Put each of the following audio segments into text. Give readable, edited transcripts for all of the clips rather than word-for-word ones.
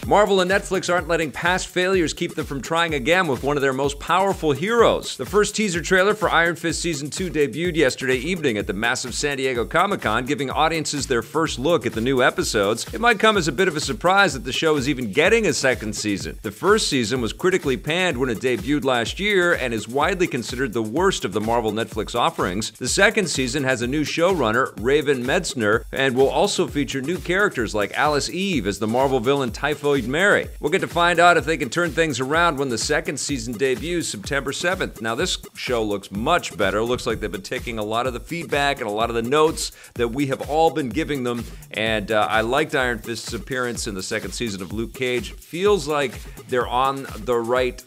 Marvel and Netflix aren't letting past failures keep them from trying again with one of their most powerful heroes. The first teaser trailer for Iron Fist Season 2 debuted yesterday evening at the massive San Diego Comic-Con, giving audiences their first look at the new episodes. It might come as a bit of a surprise that the show is even getting a second season. The first season was critically panned when it debuted last year and is widely considered the worst of the Marvel Netflix offerings. The second season has a new showrunner, Raven Metzner, and will also feature new characters like Alice Eve as the Marvel villain Typhoid Mary. We'll get to find out if they can turn things around when the second season debuts September 7th. Now, this show looks much better. Looks like they've been taking a lot of the feedback and a lot of the notes that we have all been giving them, and I liked Iron Fist's appearance in the second season of Luke Cage. Feels like they're on the right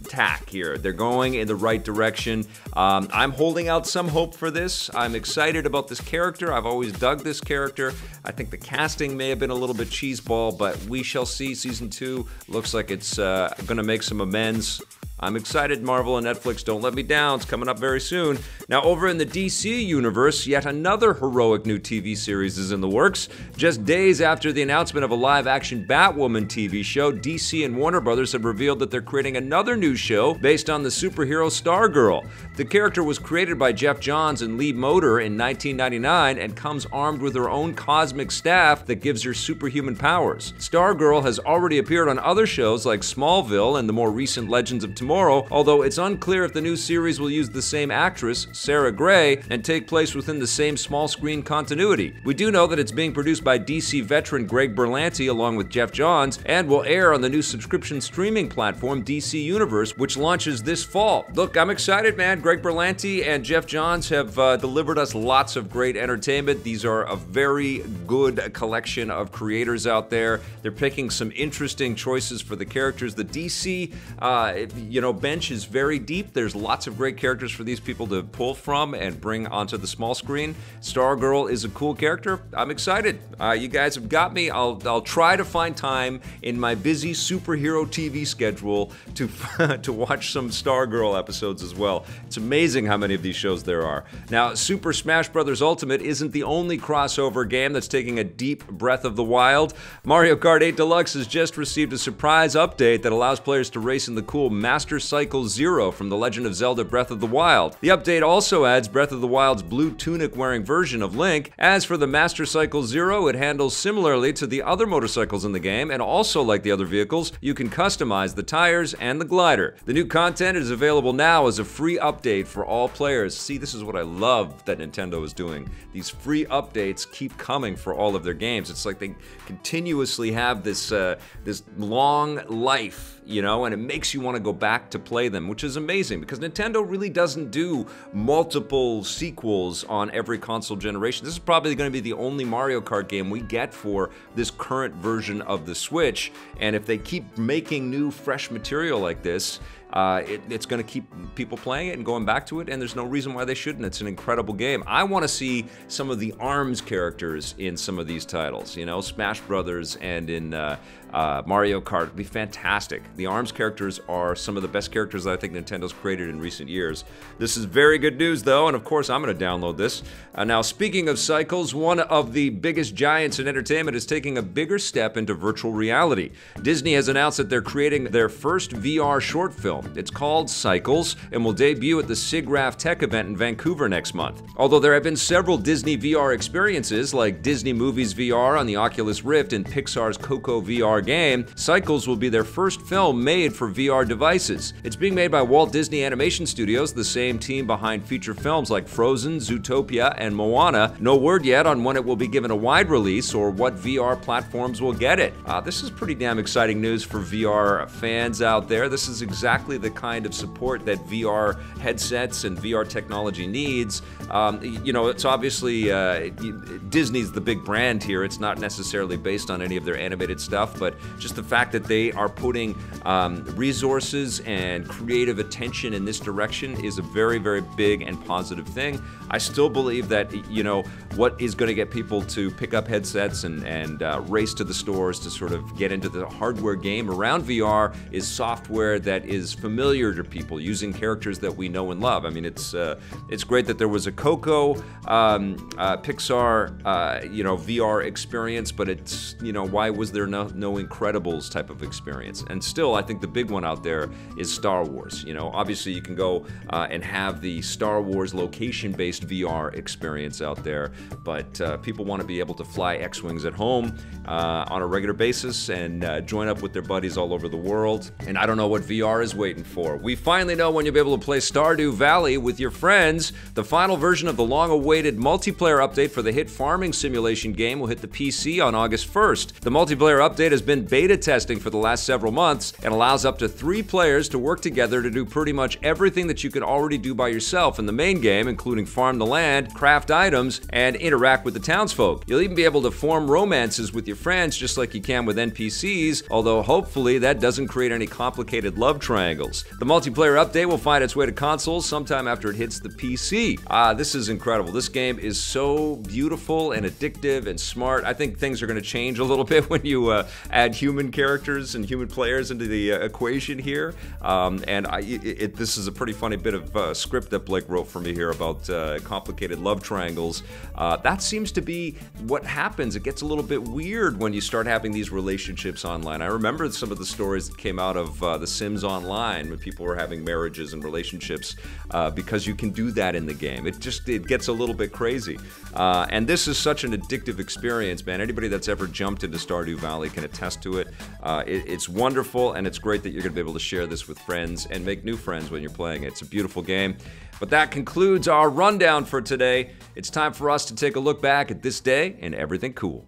tack here. They're going in the right direction. I'm holding out some hope for this. I'm excited about this character. I've always dug this character. I think the casting may have been a little bit cheeseball, but we shall see. Season 2 looks like it's going to make some amends. I'm excited, Marvel and Netflix. Don't let me down. It's coming up very soon. Now, over in the DC universe, yet another heroic new TV series is in the works. Just days after the announcement of a live-action Batwoman TV show, DC and Warner Brothers have revealed that they're creating another new show based on the superhero Stargirl. The character was created by Jeff Johns and Lee Moder in 1999 and comes armed with her own cosmic staff that gives her superhuman powers. Stargirl has already appeared on other shows like Smallville and the more recent Legends of Tomorrow, although it's unclear if the new series will use the same actress, Sarah Gray, and take place within the same small screen continuity. We do know that it's being produced by DC veteran Greg Berlanti along with Jeff Johns and will air on the new subscription streaming platform DC Universe, which launches this fall. Look, I'm excited, man. Greg Berlanti and Jeff Johns have delivered us lots of great entertainment. These are a very good collection of creators out there. They're picking some interesting choices for the characters. The DC, bench is very deep. There's lots of great characters for these people to pull from and bring onto the small screen. Stargirl is a cool character. I'm excited. You guys have got me. I'll try to find time in my busy superhero TV schedule to watch some Stargirl episodes as well. It's amazing how many of these shows there are. Now, Super Smash Bros. Ultimate isn't the only crossover game that's taking a deep breath of the wild. Mario Kart 8 Deluxe has just received a surprise update that allows players to race in the cool Master Cycle Zero from The Legend of Zelda Breath of the Wild. The update also adds Breath of the Wild's blue tunic-wearing version of Link. As for the Master Cycle Zero, it handles similarly to the other motorcycles in the game, and also like the other vehicles, you can customize the tires and the glider. The new content is available now as a free update for all players. See, this is what I love that Nintendo is doing. These free updates keep coming for all of their games. It's like they continuously have this long life, and it makes you want to go back to play them, which is amazing because Nintendo really doesn't do multiple sequels on every console generation. This is probably going to be the only Mario Kart game we get for this current version of the Switch, and if they keep making new, fresh material like this, it's going to keep people playing it and going back to it, and there's no reason why they shouldn't. It's an incredible game. I want to see some of the ARMS characters in some of these titles, Smash Brothers and in Mario Kart. It'd be fantastic. The ARMS characters are some of the best characters that I think Nintendo's created in recent years. This is very good news, though, and of course I'm going to download this. Now, speaking of cycles, one of the biggest giants in entertainment is taking a bigger step into virtual reality. Disney has announced that they're creating their first VR short film. It's called Cycles and will debut at the SIGGRAPH Tech event in Vancouver next month. Although there have been several Disney VR experiences like Disney Movies VR on the Oculus Rift and Pixar's Coco VR game, Cycles will be their first film made for VR devices. It's being made by Walt Disney Animation Studios, the same team behind feature films like Frozen, Zootopia, and Moana. No word yet on when it will be given a wide release or what VR platforms will get it. This is pretty damn exciting news for VR fans out there. This is exactly the kind of support that VR headsets and VR technology needs. It's obviously Disney's the big brand here. It's not necessarily based on any of their animated stuff, but just the fact that they are putting resources and creative attention in this direction is a very, very big and positive thing. I still believe that, you know, what is going to get people to pick up headsets and race to the stores to sort of get into the hardware game around VR is software that is familiar to people, using characters that we know and love. I mean, it's great that there was a Coco Pixar you know, VR experience, but it's, you know, why was there no Incredibles type of experience? And still, I think the big one out there is Star Wars. You know, obviously you can go and have the Star Wars location-based VR experience out there, but people want to be able to fly X-Wings at home on a regular basis and join up with their buddies all over the world. And I don't know what VR is waiting for. We finally know when you'll be able to play Stardew Valley with your friends. The final version of the long-awaited multiplayer update for the hit farming simulation game will hit the PC on August 1st. The multiplayer update has been beta testing for the last several months and allows up to 3 players to work together to do pretty much everything that you can already do by yourself in the main game, including farm the land, craft items, and interact with the townsfolk. You'll even be able to form romances with your friends just like you can with NPCs, although hopefully that doesn't create any complicated love triangles. The multiplayer update will find its way to consoles sometime after it hits the PC. This is incredible. This game is so beautiful and addictive and smart. I think things are going to change a little bit when you add human characters and human players into the equation here. This is a pretty funny bit of script that Blake wrote for me here about complicated love triangles. That seems to be what happens. It gets a little bit weird when you start having these relationships online. I remember some of the stories that came out of The Sims Online when people were having marriages and relationships because you can do that in the game. It gets a little bit crazy. And this is such an addictive experience, man. Anybody that's ever jumped into Stardew Valley can attest to it. It's wonderful, and it's great that you're going to be able to share this with friends and make new friends when you're playing it. It's a beautiful game. But that concludes our rundown for today. It's time for us to take a look back at this day and everything cool.